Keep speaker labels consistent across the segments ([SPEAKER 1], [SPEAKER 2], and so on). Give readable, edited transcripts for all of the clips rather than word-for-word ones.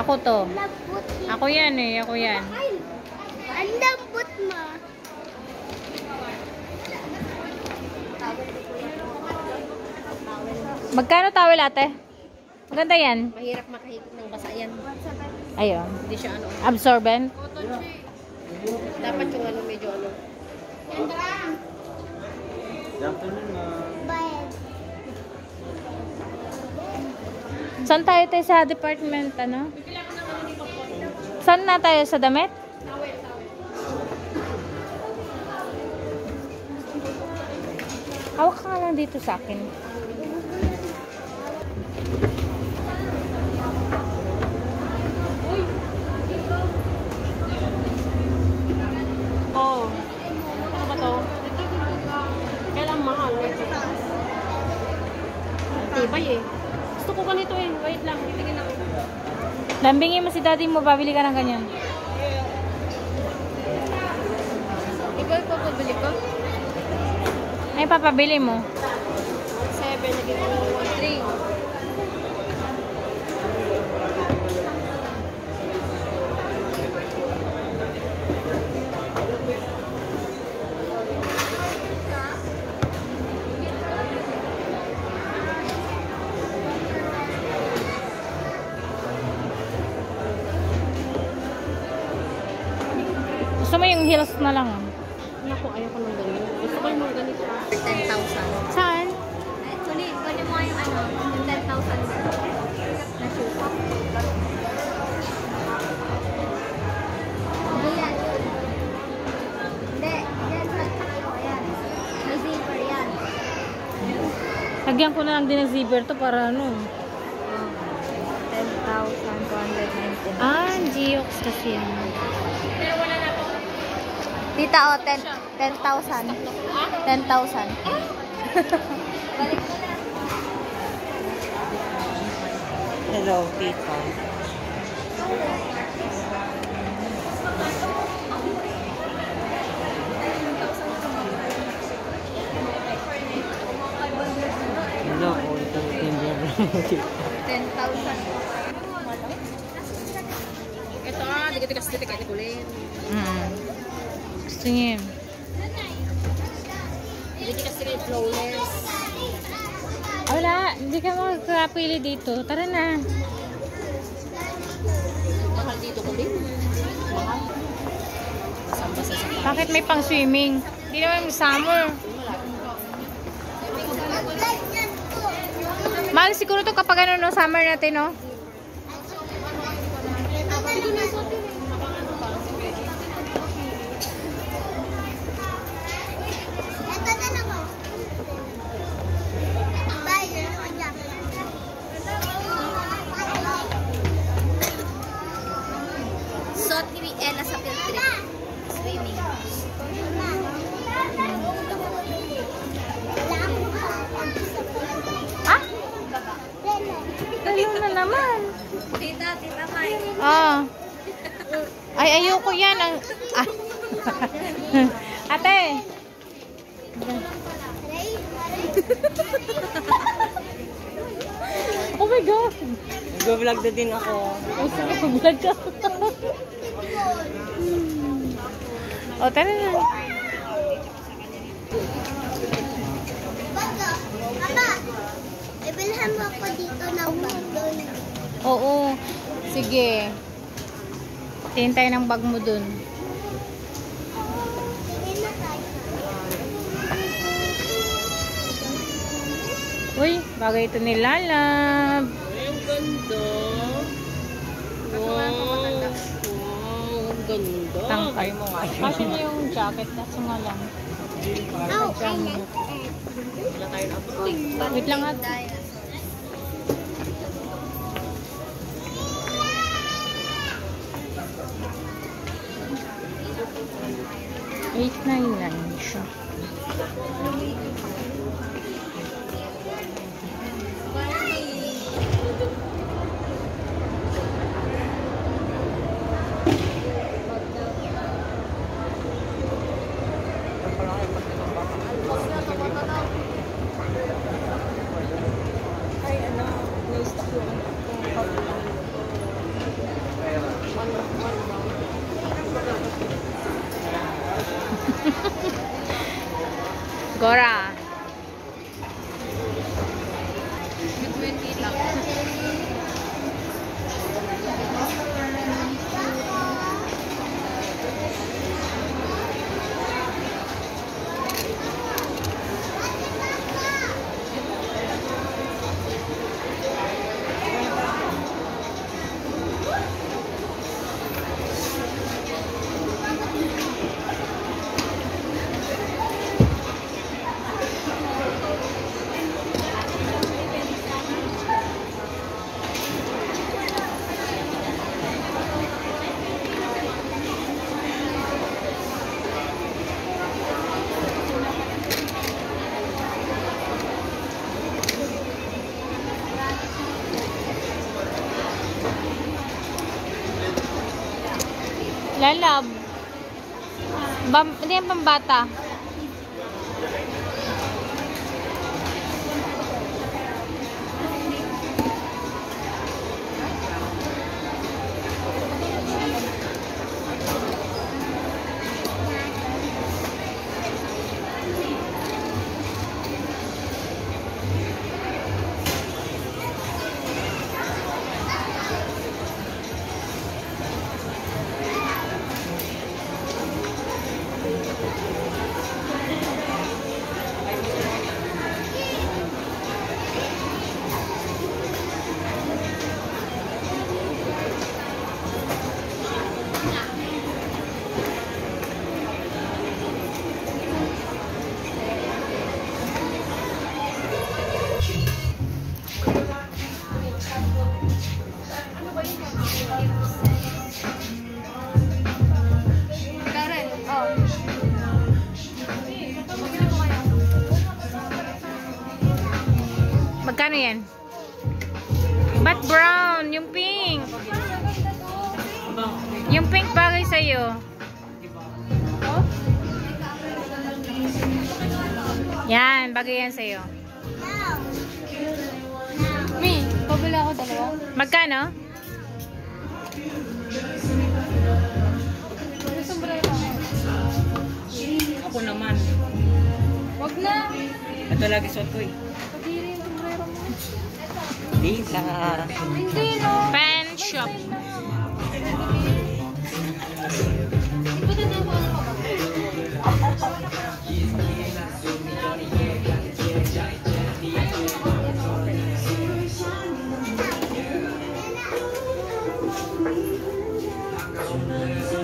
[SPEAKER 1] Ako to.
[SPEAKER 2] Lambot.
[SPEAKER 1] Ako yan eh. Ako yan.
[SPEAKER 2] Ang lambot mo.
[SPEAKER 1] Magkano towel ate? Maganda yan.
[SPEAKER 3] Mahirap makahigit ng basa yan.
[SPEAKER 1] Ayun.
[SPEAKER 3] Hindi siya ano.
[SPEAKER 1] Absorbent.
[SPEAKER 3] Dapat yung ano medyo ano.
[SPEAKER 2] Bayad.
[SPEAKER 1] Saan tayo sa department, ano? Saan na tayo sa damit? Hawak ka nga lang dito sa akin.
[SPEAKER 3] Oh. Ano ba to? Kailang mahal. Tibay eh. Gusto ko ganito eh. Wait lang. Titingin ako.
[SPEAKER 1] Lambingin mo si daddy mo, babili ka ng ganyan.
[SPEAKER 3] Ikaw ito pabili ko?
[SPEAKER 1] Ay, papabili mo.
[SPEAKER 3] 7, naging 1, 3.
[SPEAKER 1] Gusto mo yung heels na lang.
[SPEAKER 3] Naku, ayoko ng ganito. Gusto ko yung mga ganito. 10,000.
[SPEAKER 1] Saan?
[SPEAKER 2] Kunin mo yung ano, yung 10,000 na shoes. Hindi yan. Hindi. Yan sa taklo. Yan. May zipper yan.
[SPEAKER 1] Lagyan ko na lang din ng zipper to para ano.
[SPEAKER 2] 10,290.
[SPEAKER 1] Ah, Geox kasi yan.
[SPEAKER 2] Tita, oh, 10,000. 10,000.
[SPEAKER 4] Hello, tita. Hello, ito timber.
[SPEAKER 2] 10,000.
[SPEAKER 3] Ito ah, dikit-dikit kahit kulin.
[SPEAKER 1] Gusto niya yun.
[SPEAKER 3] Dikit-dikit flawless.
[SPEAKER 1] Wala, hindi ka makakapili dito. Tara na.
[SPEAKER 3] Mahal dito kulin. Mahal. Basa-basa sa
[SPEAKER 1] Bakit may pang swimming? Hindi naman summer. Mahal siguro to kapag ano no, summer natin no.
[SPEAKER 2] Suot ni Ella sa field trip. Swimming.
[SPEAKER 1] Ah? Ganun na naman.
[SPEAKER 2] Tita Mike.
[SPEAKER 1] Ah. Ay, ayoko yan. Ang... Ah. Ate. Oh my God.
[SPEAKER 4] Nag-vlog na din ako.
[SPEAKER 1] Oh, sige, pag-vlog ka. O, tara na.
[SPEAKER 2] Papa, ibilhan mo ako dito ng bag doon.
[SPEAKER 1] Oo. Sige. Tingin tayo ng bag mo dun.
[SPEAKER 2] Tingin na tayo.
[SPEAKER 1] Uy, bagay ito ni Lalab.
[SPEAKER 3] Ay, ang ganda. Wow. Wow, ang ganda.
[SPEAKER 1] Tangkay mo nga. Kasi niya yung jacket. Kaso nga lang.
[SPEAKER 2] Oh, I like it.
[SPEAKER 3] Wala tayo na abot.
[SPEAKER 1] Wait lang at. $8.99 siya. Cora. Lalab. Hindi yan pambata.
[SPEAKER 2] Karen, oh.
[SPEAKER 1] Magkano yan? Ba't brown? Yung pink. Yung pink bagay sa'yo. Yan, bagay yan sa'yo.
[SPEAKER 2] Mi, pabila ako dalawa.
[SPEAKER 1] Magkano?
[SPEAKER 4] Ako naman.
[SPEAKER 2] Wag na.
[SPEAKER 4] Ito lagi suot ko eh.
[SPEAKER 2] Pagiri yung sombrero mo.
[SPEAKER 4] Hindi, sa...
[SPEAKER 2] Hindi, no.
[SPEAKER 1] Fan shop.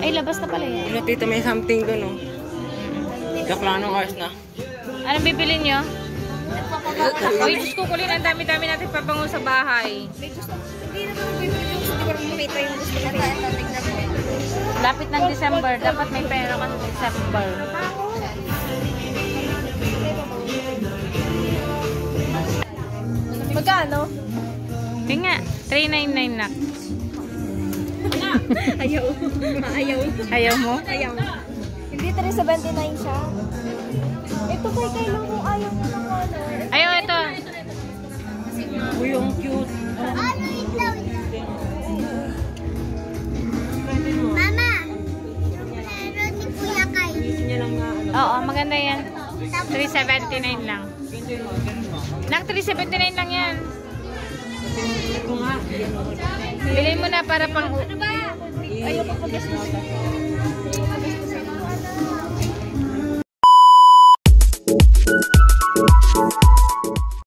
[SPEAKER 1] Ay, labas na pala yan.
[SPEAKER 4] Ano, tita, may something doon, oh. Joke lang ng oras na.
[SPEAKER 1] Anong bibili nyo? Uy, Diyos ko, kulin. Ang dami-dami natin pabango sa bahay.
[SPEAKER 2] Hindi na naman bibili yung gusto. Di ba may tayo yung gusto na rin? Ito, tignan mo.
[SPEAKER 1] Lapit ng December. Dapat may pera ka sa December.
[SPEAKER 2] Magkano?
[SPEAKER 1] Kaya nga, 399 na.
[SPEAKER 2] Ayaw. Ayaw.
[SPEAKER 1] Ayaw mo?
[SPEAKER 2] Ayaw. Hindi 379 siya. Ito kay kailan mo ayaw mo ng color.
[SPEAKER 1] Ayaw, ito.
[SPEAKER 4] Uy, ang cute.
[SPEAKER 2] Ano ito? Mama! Meron ni Kuya Kai.
[SPEAKER 4] Niya lang na, ano.
[SPEAKER 1] Oo, maganda yan. 379 lang. Nang 379 lang yan.
[SPEAKER 4] Ito nga.
[SPEAKER 1] Bilhin mo na para pang...
[SPEAKER 2] Ano ba? Ayaw ko pag-gastos.